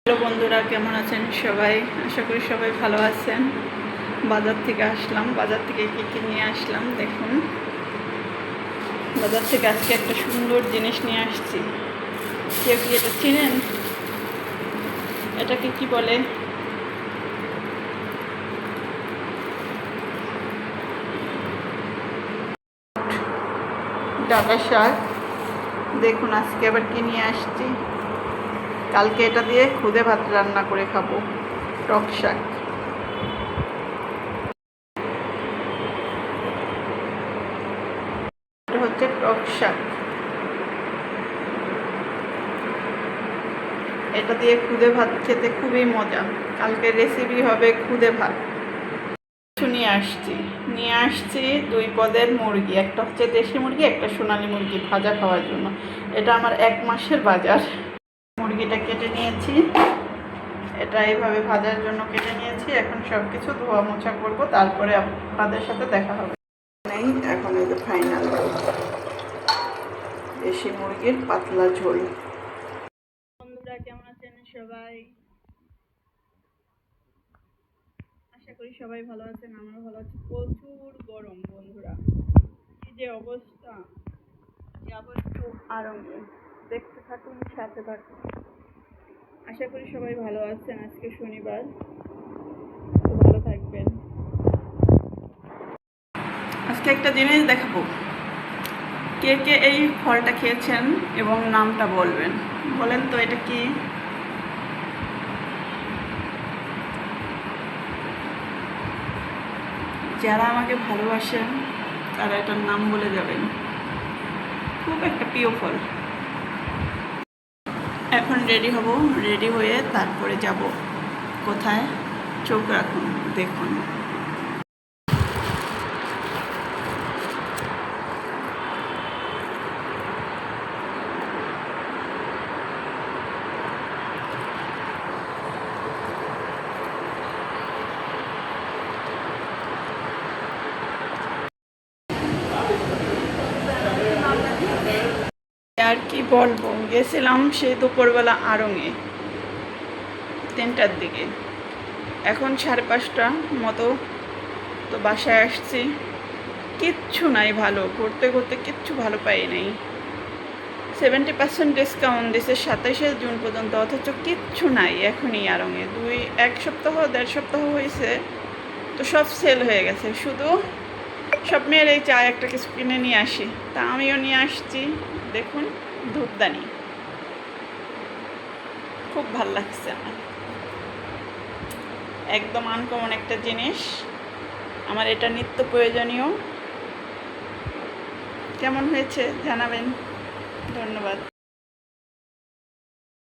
Hello বন্ধুরা, কেমন আছেন সবাই? আশা করি সবাই ভালো আছেন। বাজার থেকে আসলাম। বাজার থেকে কী নিয়ে আসলাম দেখুন। বাজার থেকে আজকে একটা সুন্দর জিনিস নিয়ে আসছি। কেউ কি এটা চিনেন? এটাকে কি বলে? ডাটা শাক। দেখুন আজকে আবার কি নিয়ে আসছি। কালকে এটা দিয়ে খুদে ভাত রান্না করে খাবো। টক শাক। এটা হচ্ছে টক শাক। এটা দিয়ে খুদে ভাত খেতে খুবই মজা। কালকে রেসিপি হবে খুদে ভাত। নিয়ে আসছি 2 পদের মুরগি। একটা হচ্ছে দেশি মুরগি, একটা সোনালী মুরগি ভাজা খাওয়ার জন্য। এটা আমার 1 মাসের বাজার। মুরগিটা কেটে নিয়েছি। এটা এইভাবে ভাজার জন্য কেটে নিয়েছি। এখন সব কিছু ধোয়া মোছা করবো, তারপরে আপনাদের সাথে দেখা হবে। এখন এই যে ফাইনাল দেশি মুরগির পাতলা ঝোল। বন্ধুরা কেমন আছেন সবাই? আশা করি সবাই ভালো আছেন। আমরা ভালো আছি। প্রচুর গরম বন্ধুরা, কি যে অবস্থা। যাবো একটু আরঙে, দেখতে থাকুন, সাথে থাকুন। আশা করি সবাই ভালো আছেন। আজকে শনিবার, ভালো থাকবেন। আজকে একটা জিনিস দেখাবো। কে কে এই ফলটা খেয়েছেন এবং নামটা বলবেন। বলেন তো এটা কি? যারা আমাকে ভালোবাসেন তারা এটার নাম বলে যাবেন। খুব একটা প্রিয় ফল। এখন রেডি হব, রেডি হয়ে তারপরে যাব কোথায়। চোখ রাখুন, দেখুন। আর কি বলবো, গেছিলাম সেই দুপুরবেলা আড়ঙে 3টার দিকে। এখন 5:30 মতো। তো বাসায় আসছি, কিচ্ছু নাই ভালো। ঘুরতে ঘুরতে কিচ্ছু ভালো পাই নাই। 70% ডিসকাউন্ট দিছে 27শে জুন পর্যন্ত, অথচ কিচ্ছু নাই এখনই আড়ঙে। 1 সপ্তাহ 1.5 সপ্তাহ হয়েছে, তো সব সেল হয়ে গেছে। শুধু সব মেয়ের এই চা একটা কিছু কিনে নিয়ে আসি, তা আমিও নিয়ে আসছি। দেখুন, ধূপদানি। খুব ভাল লাগছে আমার। একদম আনকমন একটা জিনিস। আমার এটা নিত্য প্রয়োজনীয়। কেমন হয়েছে জানাবেন। ধন্যবাদ।